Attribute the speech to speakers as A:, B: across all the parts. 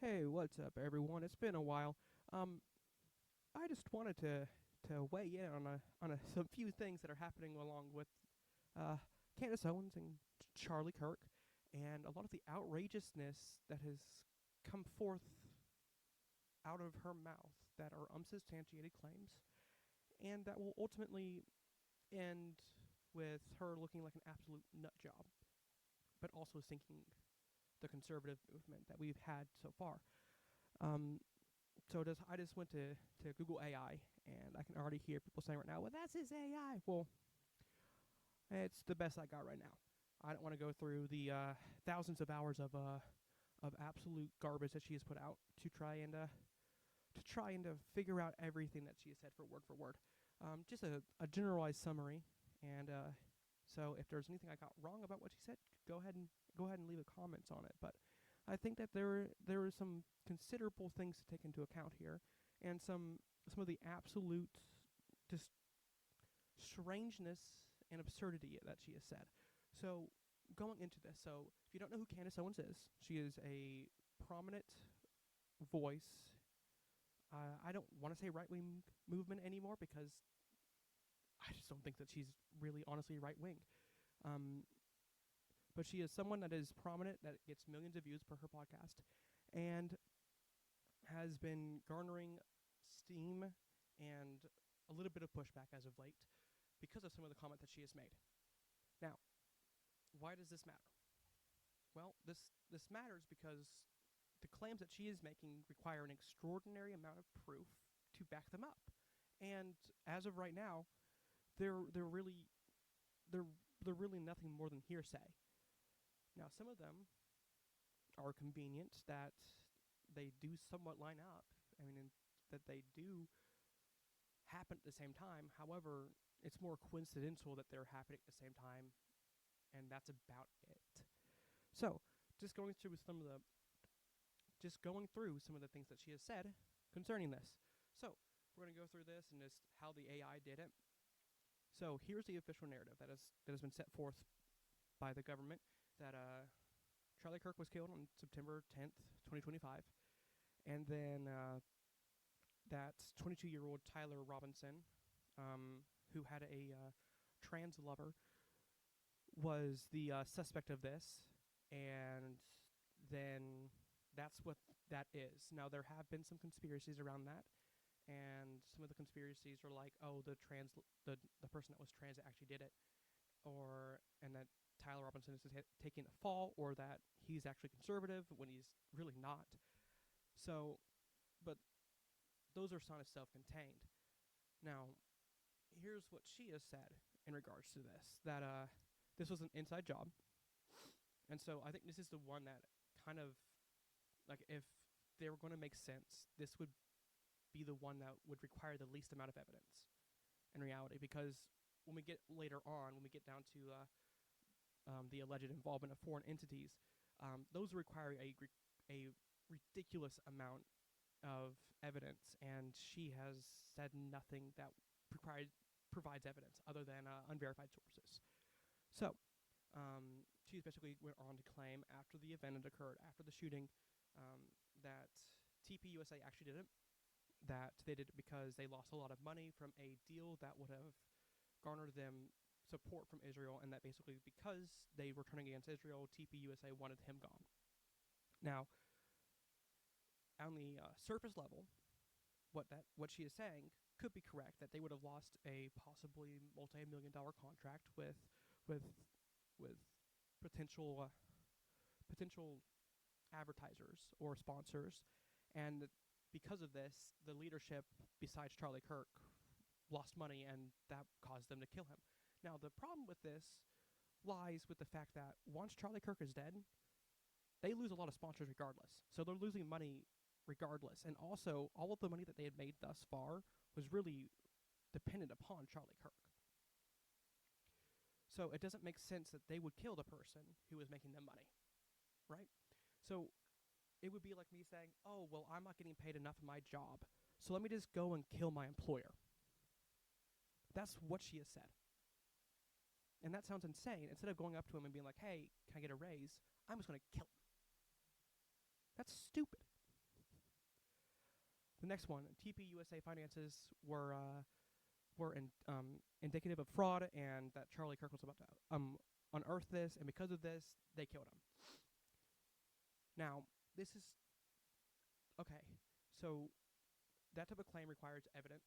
A: Hey, what's up, everyone? It's been a while. Um, I just wanted to weigh in on some few things that are happening along with uh, Candace Owens and Charlie Kirk, and a lot of the outrageousness that has come forth out of her mouth that are unsubstantiated claims, and that will ultimately end with her looking like an absolute nut job, but also sinking the conservative movement that we've had so far. Um, I just went to Google AI, and I can already hear people saying right now, well, that's his AI. Well, it's the best I got right now. I don't want to go through the thousands of hours of absolute garbage that she has put out to try and figure out everything that she has said for word. Just a generalized summary, and so if there's anything I got wrong about what she said, go ahead and leave a comments on it. But I think that there are some considerable things to take into account here, and some of the absolute just strangeness and absurdity that she has said. So going into this, so if you don't know who Candace Owens is, she is a prominent voice. I don't want to say right wing movement anymore because I just don't think that she's really honestly right wing. Um, but she is someone that is prominent, that gets millions of views per her podcast, and has been garnering steam and a little bit of pushback as of late because of some of the comment that she has made. Now, why does this matter? Well, this matters because the claims that she is making require an extraordinary amount of proof to back them up. And as of right now, they're really they're they're really nothing more than hearsay. Now, some of them are convenient that they do somewhat line up. I mean, that they do happen at the same time. However, it's more coincidental that they're happening at the same time, and that's about it. So, just going through some of the just going through some of the things that she has said concerning this. So, we're going to go through this and just how the AI did it. So, here's the official narrative that has been set forth by the government that Charlie Kirk was killed on September 10th, 2025, and then that 22-year-old Tyler Robinson, who had a trans lover, was the suspect of this, and then that's what that is. Now, there have been some conspiracies around that, and some of the conspiracies are like, oh, the person that was trans actually did it, and that Tyler Robinson is taking a fall, or that he's actually conservative when he's really not. So, but those are kind of self-contained. Now, here's what she has said in regards to this: that this was an inside job, and so I think this is the one that kind of, like, if they were going to make sense, this would be the one that would require the least amount of evidence in reality, because when we get later on, when we get down to the alleged involvement of foreign entities, those require a ridiculous amount of evidence, and she has said nothing that provides evidence other than unverified sources. So, she basically went on to claim after the event had occurred, after the shooting, that TPUSA actually did it, that they did it because they lost a lot of money from a deal that would have garnered them support from Israel, and that basically because they were turning against Israel, TPUSA wanted him gone. Now, on the surface level, what she is saying could be correct, that they would have lost a possibly multi-million-dollar contract with with potential potential advertisers or sponsors, and because of this, the leadership, besides Charlie Kirk, lost money, and that caused them to kill him. Now, the problem with this lies with the fact that once Charlie Kirk is dead, they lose a lot of sponsors regardless. So they're losing money regardless. And also, all of the money that they had made thus far was really dependent upon Charlie Kirk. So it doesn't make sense that they would kill the person who was making them money, right? So it would be like me saying, oh, well, I'm not getting paid enough in my job, so let me just go and kill my employer. That's what she has said. And that sounds insane. Instead of going up to him and being like, hey, can I get a raise? I'm just going to kill him. That's stupid. The next one, TPUSA finances were indicative of fraud, and that Charlie Kirk was about to unearth this, and because of this, they killed him. Now, this is okay. So that type of claim requires evidence,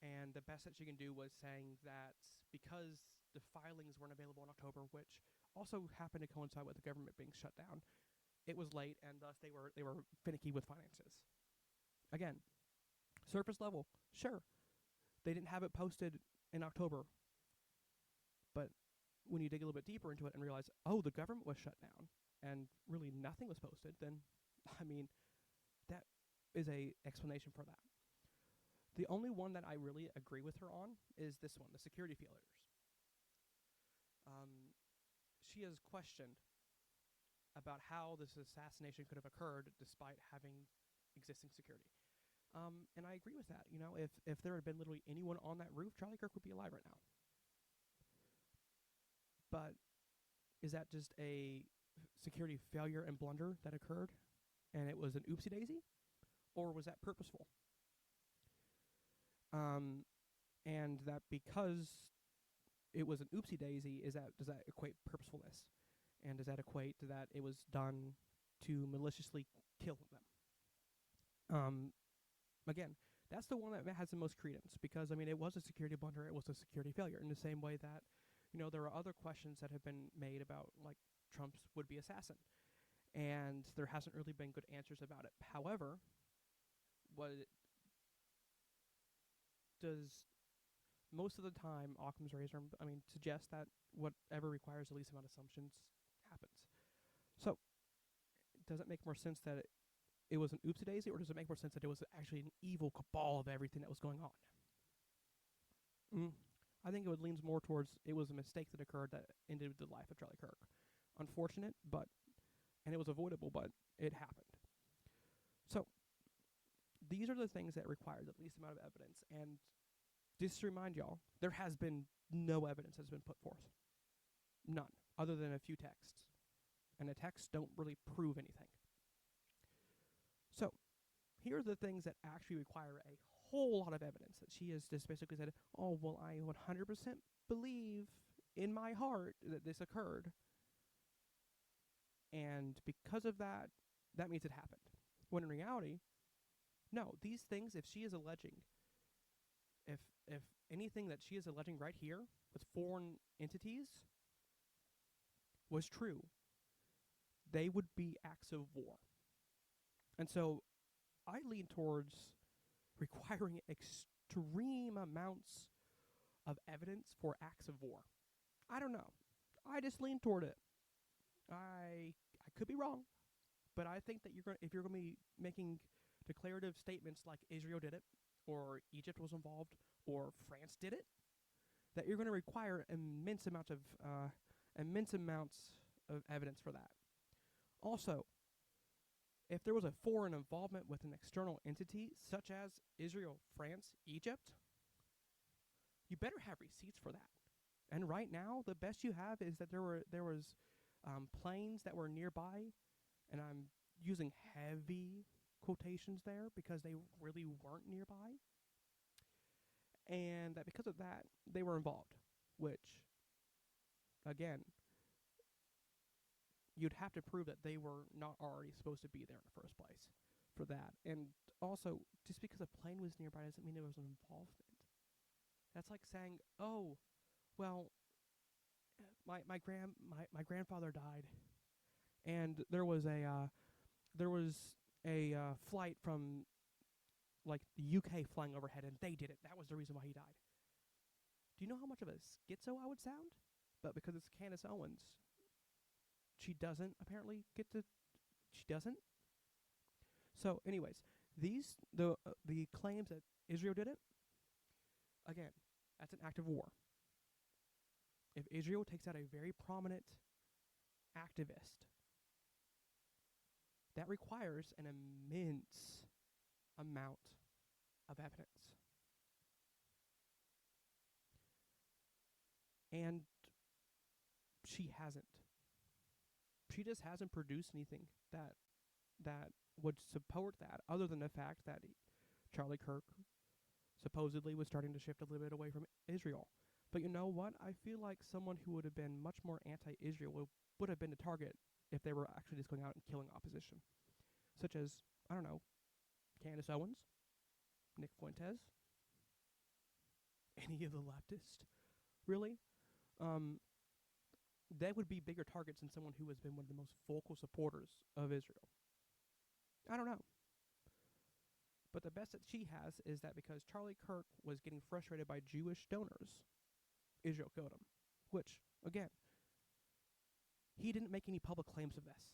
A: and the best that she can do was saying that because the filings weren't available in October, which also happened to coincide with the government being shut down, it was late, and thus they were finicky with finances. Again, surface level, sure, they didn't have it posted in October, but when you dig a little bit deeper into it and realize, oh, the government was shut down and really nothing was posted, then I mean, that is a explanation for that. The only one that I really agree with her on is this one, the security failures. She has questioned about how this assassination could have occurred despite having existing security. And I agree with that. You know, if there had been literally anyone on that roof, Charlie Kirk would be alive right now. But is that just a security failure and blunder that occurred, and it was an oopsie daisy, or was that purposeful? And that because it was an oopsie daisy, does that equate purposefulness, and does that equate to that it was done to maliciously kill them? Again, that's the one that has the most credence, because I mean, it was a security blunder, it was a security failure, in the same way that, you know, there are other questions that have been made about, like, Trump's would-be assassin, and there hasn't really been good answers about it. However, does most of the time Occam's razor, suggest that whatever requires the least amount of assumptions happens. So, does it make more sense that it was an oopsie daisy, or does it make more sense that it was actually an evil cabal of everything that was going on? I think it would lean more towards it was a mistake that occurred that ended the life of Charlie Kirk. Unfortunate, and it was avoidable, but it happened. So, these are the things that require the least amount of evidence, and just to remind y'all, there has been no evidence that's been put forth. None, other than a few texts. And the texts don't really prove anything. So, here are the things that actually require a whole lot of evidence, that she has just basically said, oh, well, I 100% believe in my heart that this occurred, and because of that, that means it happened. When in reality, no, these things, if she is alleging, if anything that she is alleging right here with foreign entities was true, they would be acts of war. And so I lean towards requiring extreme amounts of evidence for acts of war. I don't know. I just lean toward it. I could be wrong, but I think that if you're going to be making declarative statements like Israel did it, or Egypt was involved, or France did it, that you're going to require immense amounts of evidence for that. Also, if there was a foreign involvement with an external entity, such as Israel, France, Egypt, you better have receipts for that. And right now, the best you have is that there was planes that were nearby, and I'm using heavy quotations there because they really weren't nearby, and that because of that, they were involved, which, again, you'd have to prove that they were not already supposed to be there in the first place for that. And also, just because a plane was nearby doesn't mean there was an involvement. That's like saying, oh, well, my grandfather died, and there was a flight from, like, the UK flying overhead, and they did it. That was the reason why he died. Do you know how much of a schizo I would sound? But because it's Candace Owens, she doesn't apparently she doesn't. So, anyways, the claims that Israel did it, again, that's an act of war. If Israel takes out a very prominent activist, that requires an immense amount of evidence. And she hasn't. She just hasn't produced anything that would support that, other than the fact that Charlie Kirk supposedly was starting to shift a little bit away from Israel. But you know what? I feel like someone who would have been much more anti-Israel would have been the target if they were actually just going out and killing opposition, such as, I don't know, Candace Owens, Nick Fuentes, any of the leftists, really. They would be bigger targets than someone who has been one of the most vocal supporters of Israel. I don't know. But the best that she has is that because Charlie Kirk was getting frustrated by Jewish donors, Israel killed him. Which, again, he didn't make any public claims of this.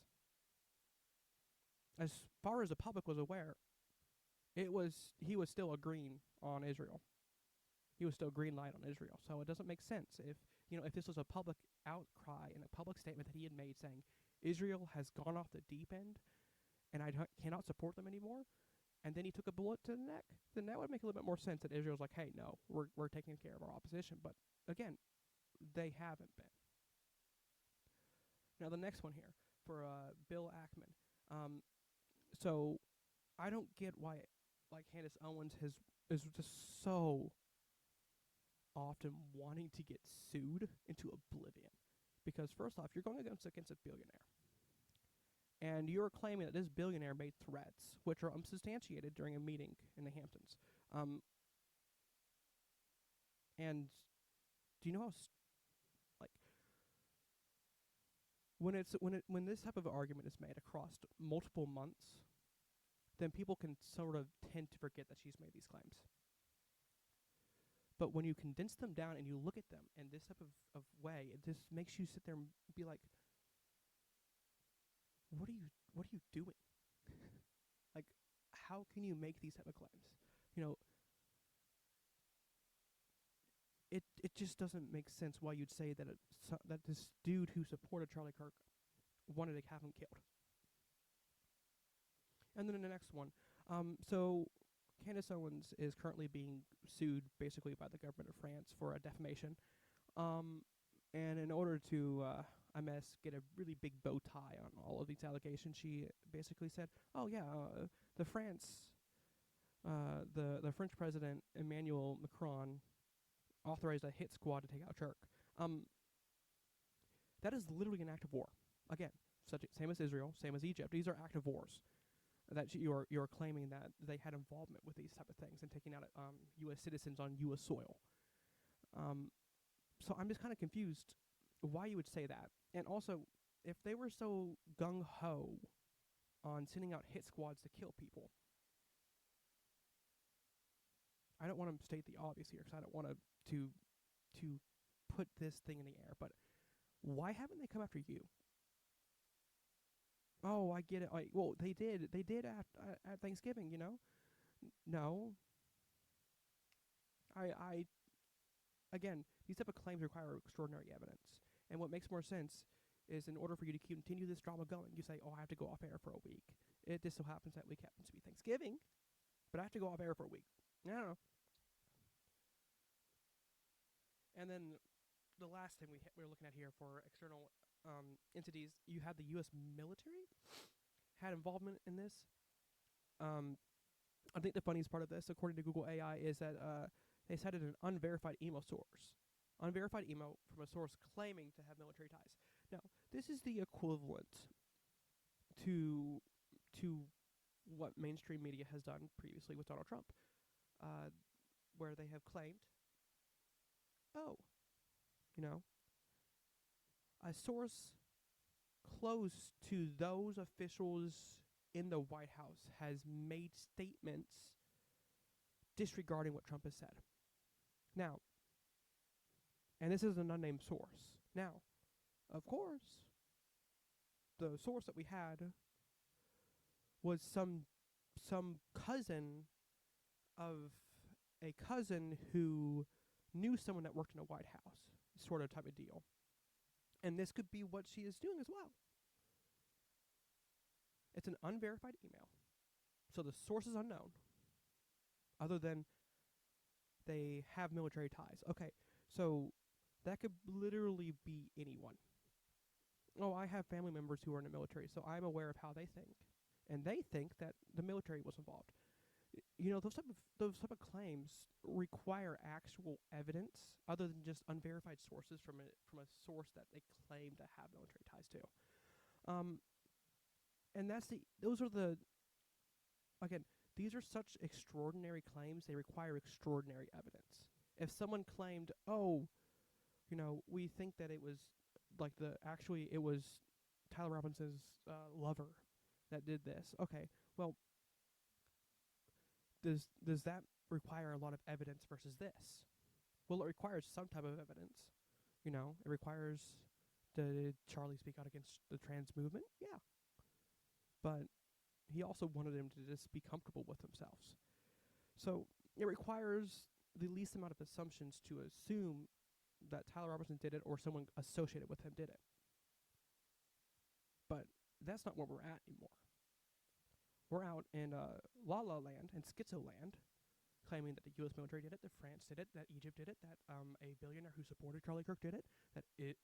A: As far as the public was aware, he was still agreeing on Israel. He was still green light on Israel. So it doesn't make sense if this was a public outcry and a public statement that he had made saying Israel has gone off the deep end and I cannot support them anymore, and then he took a bullet to the neck, then that would make a little bit more sense that Israel's like, hey, no, we're taking care of our opposition. But again, they haven't been. Now the next one here for Bill Ackman. So I don't get why Candace Owens is just so often wanting to get sued into oblivion. Because first off, you're going against a billionaire. And you're claiming that this billionaire made threats, which are unsubstantiated during a meeting in the Hamptons. And do you know how when this type of argument is made across multiple months, then people can sort of tend to forget that she's made these claims. But when you condense them down and you look at them in this type of way, it just makes you sit there and be like, what are you doing? Like, how can you make these type of claims? It just doesn't make sense why you'd say that that this dude who supported Charlie Kirk wanted to have him killed. And then in the next one, so Candace Owens is currently being sued basically by the government of France for a defamation. And in order to, get a really big bow tie on all of these allegations, she basically said, oh yeah, the French president, Emmanuel Macron, authorized a hit squad to take out Turk. That is literally an act of war. Again, same as Israel, same as Egypt. These are active wars that you're claiming that they had involvement with these type of things and taking out U.S. citizens on U.S. soil. So I'm just kind of confused why you would say that. And also, if they were so gung-ho on sending out hit squads to kill people, I don't want to state the obvious here because I don't want to put this thing in the air, but why haven't they come after you? Oh, I get it. Well, they did at Thanksgiving, No. Again, these type of claims require extraordinary evidence. And what makes more sense is in order for you to continue this drama going, you say, oh, I have to go off air for a week. It just so happens that week happens to be Thanksgiving, but I have to go off air for a week. I don't know. And then the last thing we're looking at here for external entities, you have the U.S. military had involvement in this. I think the funniest part of this, according to Google AI, is that they cited an unverified email source. Unverified email from a source claiming to have military ties. Now, this is the equivalent to what mainstream media has done previously with Donald Trump, where they have claimed, a source close to those officials in the White House has made statements disregarding what Trump has said. Now, and this is an unnamed source. Now, of course, the source that we had was some cousin of a cousin who knew someone that worked in a White House, sort of type of deal. And this could be what she is doing as well. It's an unverified email. So the source is unknown, other than they have military ties. Okay, so that could literally be anyone. Oh, I have family members who are in the military, so I'm aware of how they think. And they think that the military was involved. those type of claims require actual evidence other than just unverified sources from a source that they claim to have military ties to. Um, and those are the again, these are such extraordinary claims, they require extraordinary evidence. If someone claimed, "Oh, we think that it was it was Tyler Robinson's lover that did this." Okay, well, does that require a lot of evidence versus this? Well, it requires some type of evidence. It requires, did Charlie speak out against the trans movement? Yeah. But he also wanted him to just be comfortable with themselves. So it requires the least amount of assumptions to assume that Tyler Robertson did it or someone associated with him did it. But that's not where we're at anymore. We're out in La La Land and Schizo Land, claiming that the U.S. military did it, that France did it, that Egypt did it, that a billionaire who supported Charlie Kirk did it,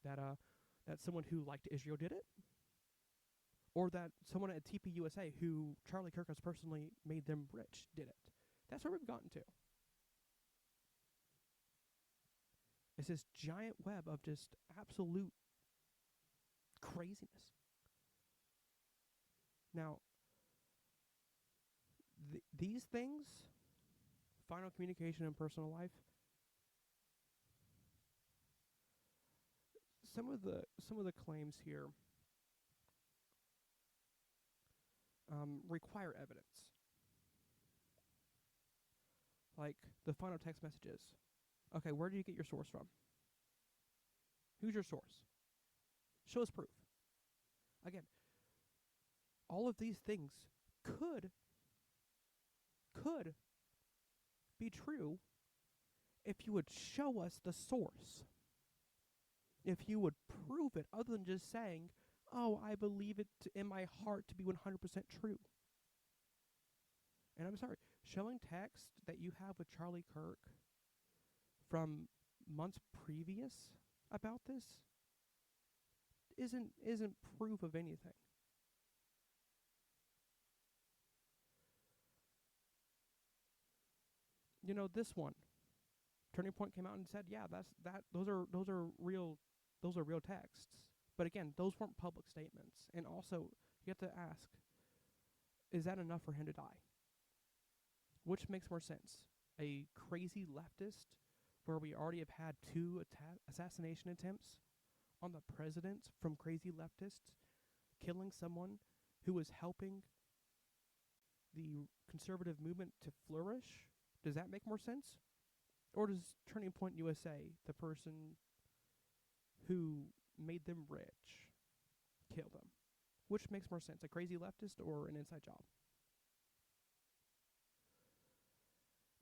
A: that someone who liked Israel did it, or that someone at TPUSA who Charlie Kirk has personally made them rich did it. That's where we've gotten to. It's this giant web of just absolute craziness. Now, these things, final communication and personal life, some of the claims here require evidence. Like the final text messages. Okay, where do you get your source from? Who's your source? Show us proof. Again, all of these things could be true if you would show us the source. If you would prove it, other than just saying, "Oh, I believe it in my heart to be 100% true." And I'm sorry, showing text that you have with Charlie Kirk from months previous about this isn't proof of anything. This one, Turning Point came out and said, "Yeah, those are real texts." But again, those weren't public statements. And also, you have to ask, is that enough for him to die? Which makes more sense? A crazy leftist, where we already have had 2 assassination attempts on the president from crazy leftists, killing someone who was helping the conservative movement to flourish? Does that make more sense? Or does Turning Point USA, the person who made them rich, kill them? Which makes more sense, a crazy leftist or an inside job?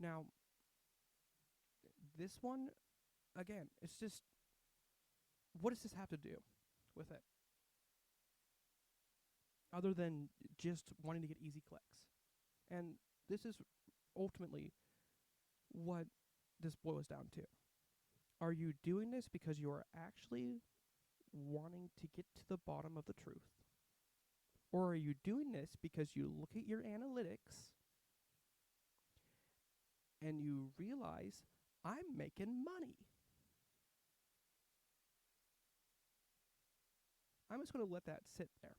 A: Now, this one, again, it's just, what does this have to do with it? Other than just wanting to get easy clicks. And this is ultimately what this boils down to. Are you doing this because you are actually wanting to get to the bottom of the truth? Or are you doing this because you look at your analytics and you realize, I'm making money? I'm just going to let that sit there.